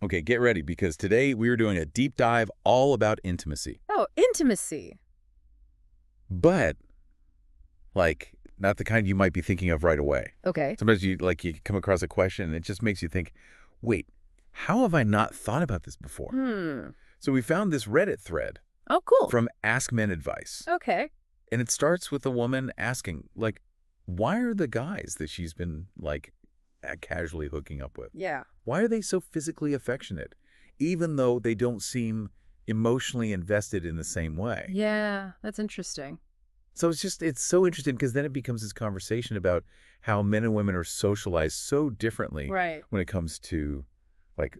Okay, get ready because today we are doing a deep dive all about intimacy. Oh, intimacy. But, like, not the kind you might be thinking of right away. Okay. Sometimes you come across a question and it just makes you think, wait, how have I not thought about this before? So we found this Reddit thread Oh, cool. from Ask Men Advice. Okay. And it starts with a woman asking, like, why are the guys that she's been, like, casually hooking up with, Yeah. why are they so physically affectionate, even though they don't seem emotionally invested in the same way? Yeah, that's interesting. So it's so interesting because then it becomes this conversation about how men and women are socialized so differently Right. when it comes to, like,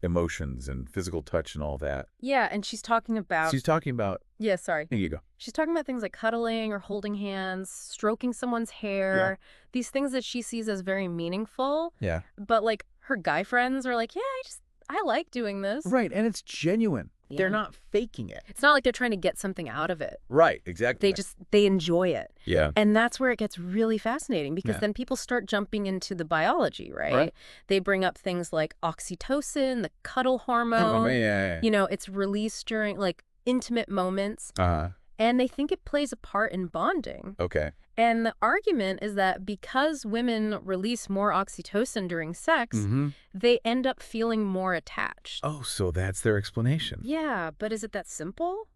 emotions and physical touch and all that. Yeah, and she's talking about... She's talking about, Yeah, sorry. here you go. She's talking about things like cuddling or holding hands, stroking someone's hair, these things that she sees as very meaningful. Yeah. But, like, her guy friends are like, yeah, I like doing this. Right, and it's genuine. Yeah. They're not faking it. It's not like they're trying to get something out of it. Right, exactly. They enjoy it. Yeah. And that's where it gets really fascinating because Yeah. then people start jumping into the biology, right? Right. They bring up things like oxytocin, the cuddle hormone. Yeah. You know, it's released during, like, intimate moments. Uh-huh. And they think it plays a part in bonding. Okay. And the argument is that because women release more oxytocin during sex, they end up feeling more attached. Oh, so that's their explanation. Yeah, but is it that simple?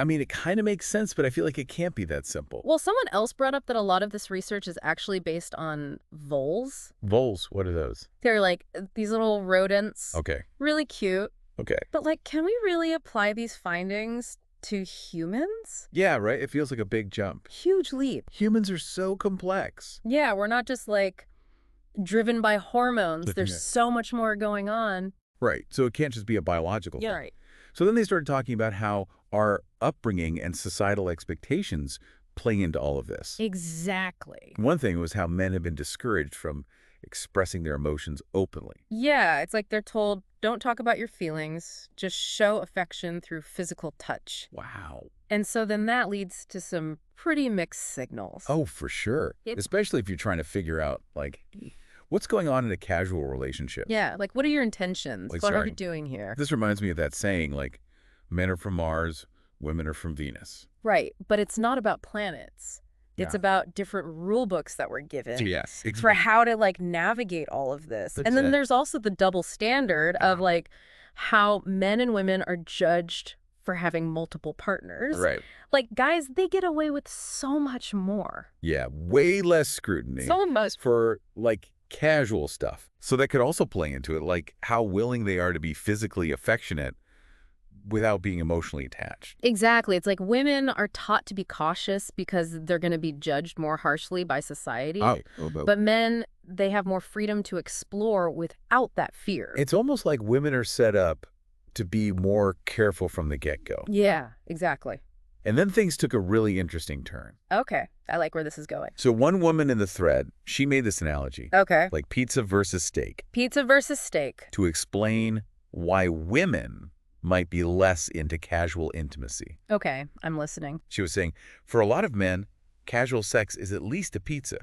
I mean, it kind of makes sense, but I feel like it can't be that simple. Well, someone else brought up that a lot of this research is actually based on voles. Voles, what are those? They're like these little rodents. Okay. Really cute. Okay. But, like, can we really apply these findings to humans? Yeah, right? It feels like a big jump. Huge leap. Humans are so complex. Yeah, we're not just, like, driven by hormones. Yeah. There's so much more going on. Right. So it can't just be a biological thing. Right. So then they started talking about how our upbringing and societal expectations play into all of this. Exactly. One thing was how men have been discouraged from expressing their emotions openly. Yeah, it's like they're told, don't talk about your feelings, just show affection through physical touch. Wow. And so then that leads to some pretty mixed signals. Oh, for sure. Especially if you're trying to figure out, like, what's going on in a casual relationship. Yeah, like, what are your intentions? Like, what are sorry. we doing here? This reminds me of that saying, like, men are from Mars, women are from Venus. Right, but it's not about planets. It's Yeah. about different rule books that were given. Yes. For how to, like, navigate all of this. That's and then it. there's also the double standard of, like, how men and women are judged for having multiple partners. Right. Like, guys, they get away with so much more. Yeah, way less scrutiny. So much. For, like, casual stuff. So that could also play into it, like how willing they are to be physically affectionate without being emotionally attached. Exactly. It's like women are taught to be cautious because they're going to be judged more harshly by society. But men, they have more freedom to explore without that fear. It's almost like women are set up to be more careful from the get-go. Yeah, exactly. And then things took a really interesting turn. Okay. I like where this is going. So one woman in the thread, she made this analogy, Okay. like pizza versus steak, Pizza versus steak. to explain why women might be less into casual intimacy. Okay, I'm listening. She was saying, for a lot of men, casual sex is at least a pizza.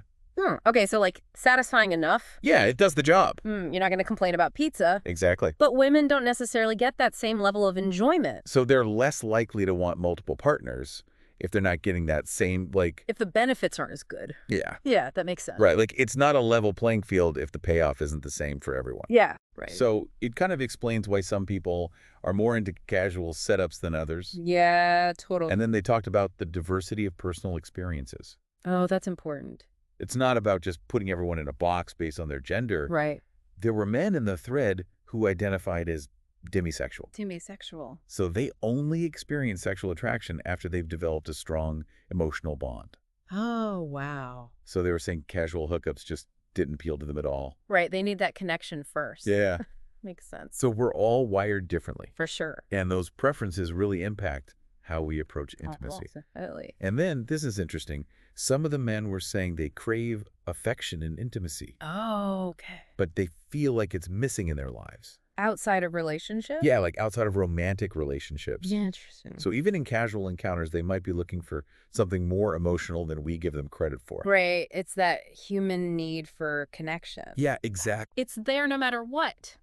Okay, so, like, satisfying enough. Yeah, it does the job. You're not going to complain about pizza. Exactly. But women don't necessarily get that same level of enjoyment. So they're less likely to want multiple partners if they're not getting that same, like... If the benefits aren't as good. Yeah. Yeah, that makes sense. Right, like, it's not a level playing field if the payoff isn't the same for everyone. Yeah. Right. So it kind of explains why some people are more into casual setups than others. Yeah, totally. And then they talked about the diversity of personal experiences. Oh, that's important. It's not about just putting everyone in a box based on their gender. Right. There were men in the thread who identified as demisexual. Demisexual. So they only experience sexual attraction after they've developed a strong emotional bond. Oh, wow. So they were saying casual hookups just didn't appeal to them at all. Right, they need that connection first. Yeah. Makes sense. So we're all wired differently. For sure. And those preferences really impact how we approach intimacy. Absolutely. And then, this is interesting, some of the men were saying they crave affection and intimacy, Oh, okay. but they feel like it's missing in their lives. Outside of relationship? Yeah, like outside of romantic relationships. Yeah, interesting. So even in casual encounters, they might be looking for something more emotional than we give them credit for. Right. It's that human need for connection. Yeah, exactly. It's there no matter what.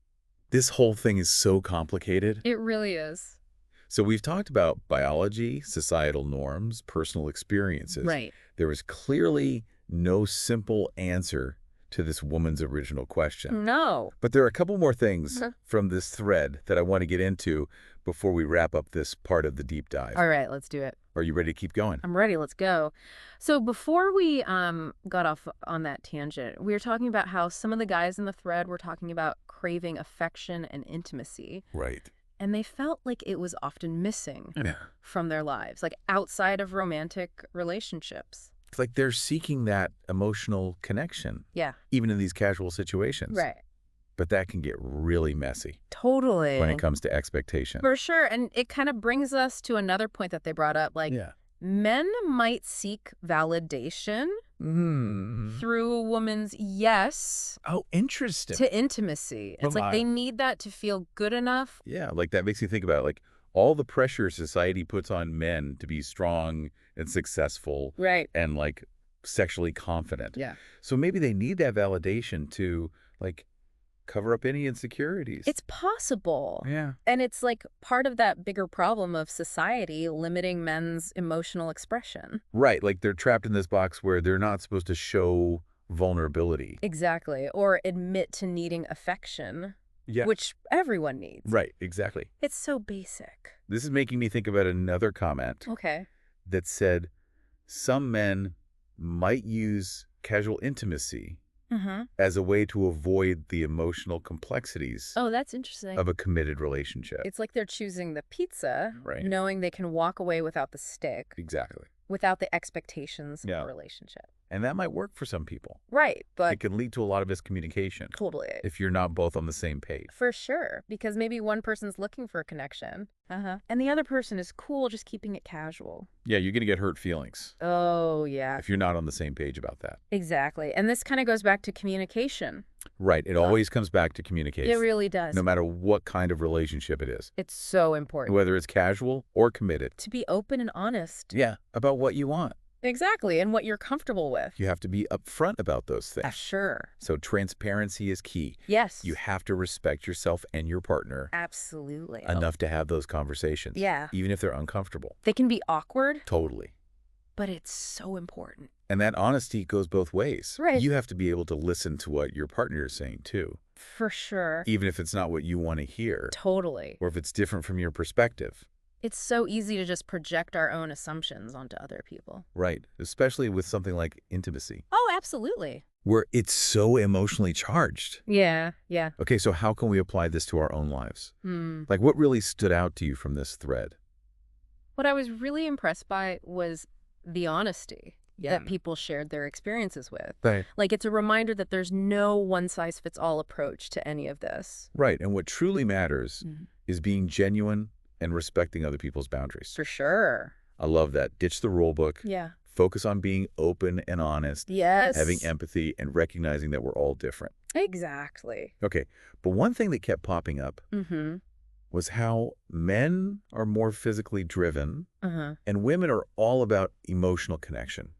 This whole thing is so complicated. It really is. So we've talked about biology, societal norms, personal experiences. Right. There is clearly no simple answer to this woman's original question. No. But there are a couple more things from this thread that I want to get into before we wrap up this part of the deep dive. All right, let's do it. Are you ready to keep going? I'm ready. Let's go. So before we got off on that tangent, we were talking about how some of the guys in the thread were talking about craving affection and intimacy. Right. And they felt like it was often missing from their lives, like outside of romantic relationships. It's like they're seeking that emotional connection. Yeah. Even in these casual situations. Right. But that can get really messy. Totally. When it comes to expectation. For sure. And it kind of brings us to another point that they brought up. Like, men might seek validation through a woman's yes. Oh, interesting. To intimacy. It's like they need that to feel good enough. Yeah, like that makes you think about like all the pressure society puts on men to be strong and successful. Right. And like sexually confident. Yeah. So maybe they need that validation to like cover up any insecurities. It's possible. Yeah. And it's like part of that bigger problem of society limiting men's emotional expression. Right. Like they're trapped in this box where they're not supposed to show vulnerability. Exactly. Or admit to needing affection. Yeah. Which everyone needs. Right. Exactly. It's so basic. This is making me think about another comment. Okay. That said some men might use casual intimacy as a way to avoid the emotional complexities that's interesting. of a committed relationship. It's like they're choosing the pizza, right. knowing they can walk away without the stick. Exactly. Without the expectations of a relationship. And that might work for some people. Right, but it can lead to a lot of miscommunication. Totally. If you're not both on the same page. For sure, because maybe one person's looking for a connection, and the other person is cool just keeping it casual. Yeah, you're going to get hurt feelings. Oh, yeah. If you're not on the same page about that. Exactly. And this kind of goes back to communication. Right. It always comes back to communication. It really does. No matter what kind of relationship it is. It's so important. Whether it's casual or committed. To be open and honest. Yeah, about what you want. Exactly, and what you're comfortable with. You have to be upfront about those things. Sure. So transparency is key. Yes. You have to respect yourself and your partner. Absolutely. Enough to have those conversations. Yeah. Even if they're uncomfortable. They can be awkward. Totally. But it's so important. And that honesty goes both ways. Right. You have to be able to listen to what your partner is saying, too. For sure. Even if it's not what you want to hear. Totally. Or if it's different from your perspective. It's so easy to just project our own assumptions onto other people. Right. Especially with something like intimacy. Oh, absolutely. Where it's so emotionally charged. Yeah, yeah. Okay, so how can we apply this to our own lives? Like, what really stood out to you from this thread? What I was really impressed by was the honesty that people shared their experiences with. Right. Like, it's a reminder that there's no one-size-fits-all approach to any of this. Right. And what truly matters is being genuine and respecting other people's boundaries. For sure. I love that. Ditch the rule book. Yeah. Focus on being open and honest. Yes. Having empathy and recognizing that we're all different. Exactly. Okay. But one thing that kept popping up was how men are more physically driven and women are all about emotional connection.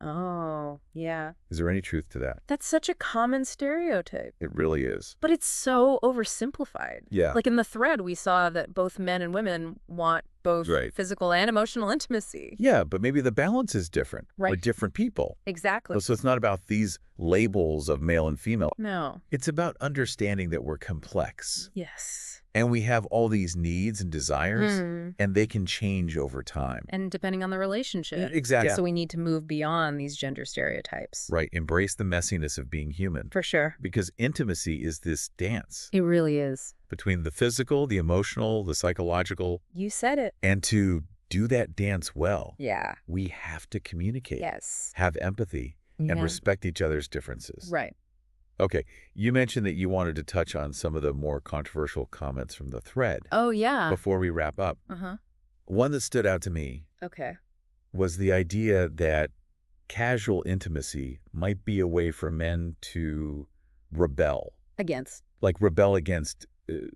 Oh, yeah. Is there any truth to that? That's such a common stereotype. It really is. But it's so oversimplified. Yeah. Like in the thread, we saw that both men and women want both physical and emotional intimacy. Yeah, but maybe the balance is different. Right. With different people. Exactly. So it's not about these labels of male and female. No. It's about understanding that we're complex. Yes. And we have all these needs and desires, and they can change over time. And depending on the relationship. Exactly. So we need to move beyond these gender stereotypes. Right. Embrace the messiness of being human. For sure. Because intimacy is this dance. It really is. Between the physical, the emotional, the psychological. You said it. And to do that dance well, we have to communicate. Yes. Have empathy and respect each other's differences. Right. Okay, you mentioned that you wanted to touch on some of the more controversial comments from the thread. Oh, yeah. Before we wrap up. One that stood out to me was the idea that casual intimacy might be a way for men to rebel. Against. Like rebel against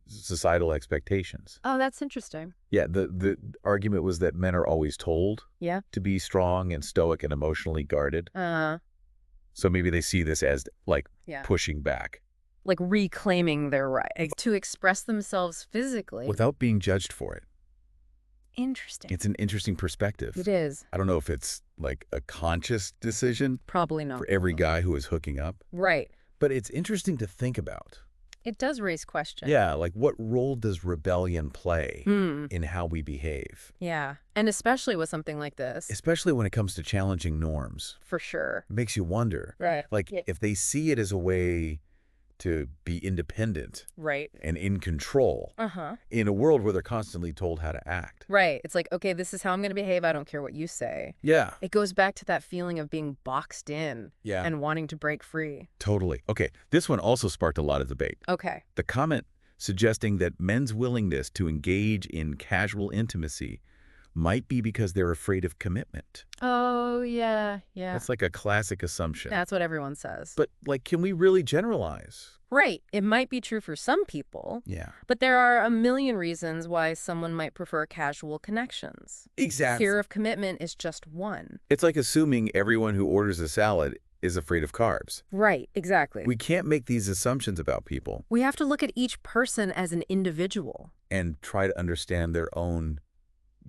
societal expectations. Oh, that's interesting. Yeah, the argument was that men are always told to be strong and stoic and emotionally guarded. So maybe they see this as, like, pushing back. Like reclaiming their right to express themselves physically. Without being judged for it. Interesting. It's an interesting perspective. It is. I don't know if it's, like, a conscious decision. Probably not. For every guy who is hooking up. Right. But it's interesting to think about. It does raise questions. Yeah, like what role does rebellion play in how we behave? Yeah, and especially with something like this. Especially when it comes to challenging norms. For sure. It makes you wonder. Right. Like, if they see it as a way to be independent. Right. And in control. In a world where they're constantly told how to act. Right. It's like, okay, this is how I'm going to behave. I don't care what you say. Yeah. It goes back to that feeling of being boxed in. Yeah. And wanting to break free. Totally. Okay. This one also sparked a lot of debate. Okay. The comment suggesting that men's willingness to engage in casual intimacy might be because they're afraid of commitment. Oh, yeah. Yeah. That's like a classic assumption. That's what everyone says. But, like, can we really generalize? Right. It might be true for some people. Yeah. But there are a million reasons why someone might prefer casual connections. Exactly. Fear of commitment is just one. It's like assuming everyone who orders a salad is afraid of carbs. Right. Exactly. We can't make these assumptions about people. We have to look at each person as an individual. And try to understand their own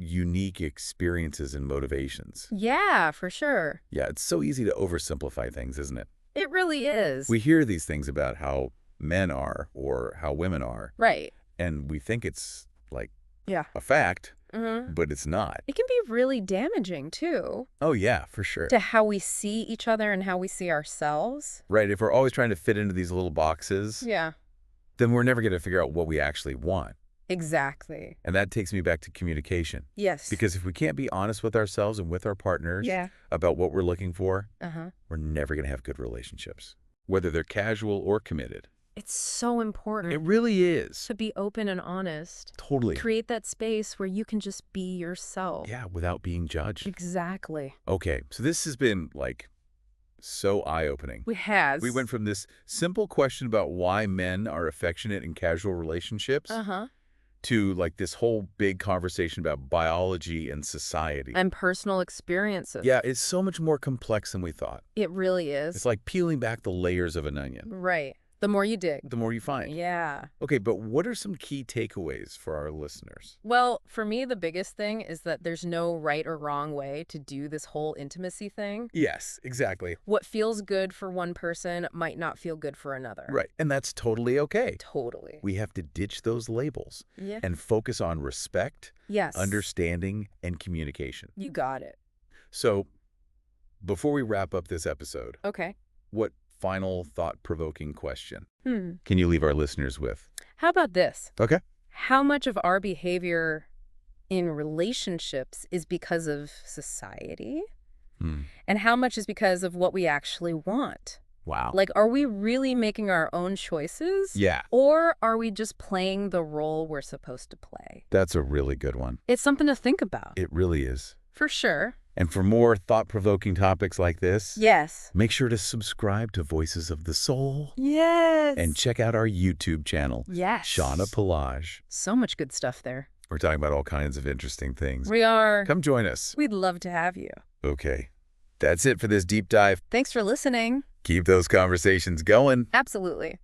unique experiences and motivations. Yeah, for sure. Yeah, it's so easy to oversimplify things, isn't it? It really is. We hear these things about how men are or how women are. Right. And we think it's, like, a fact, but it's not. It can be really damaging, too. Oh, yeah, for sure. To how we see each other and how we see ourselves. Right, if we're always trying to fit into these little boxes, then we're never going to figure out what we actually want. Exactly. And that takes me back to communication. Yes. Because if we can't be honest with ourselves and with our partners about what we're looking for, we're never going to have good relationships, whether they're casual or committed. It's so important. It really is. To be open and honest. Totally. Create that space where you can just be yourself. Yeah, without being judged. Exactly. Okay, so this has been, like, so eye-opening. It has. We went from this simple question about why men are affectionate in casual relationships to, like, this whole big conversation about biology and society. And personal experiences. Yeah, it's so much more complex than we thought. It really is. It's like peeling back the layers of an onion. Right. The more you dig. The more you find. Yeah. Okay, but what are some key takeaways for our listeners? Well, for me, the biggest thing is that there's no right or wrong way to do this whole intimacy thing. Yes, exactly. What feels good for one person might not feel good for another. Right, and that's totally okay. Totally. We have to ditch those labels and focus on respect, understanding, and communication. You got it. So, before we wrap up this episode, what final thought-provoking question can you leave our listeners with? How about this? Okay. How much of our behavior in relationships is because of society? And how much is because of what we actually want? Wow. Like, are we really making our own choices? Yeah. Or are we just playing the role we're supposed to play? That's a really good one. It's something to think about. It really is. For sure. And for more thought-provoking topics like this, make sure to subscribe to Voices of the Soul. Yes. And check out our YouTube channel. Yes. Shauna Pelage. So much good stuff there. We're talking about all kinds of interesting things. We are. Come join us. We'd love to have you. Okay. That's it for this deep dive. Thanks for listening. Keep those conversations going. Absolutely.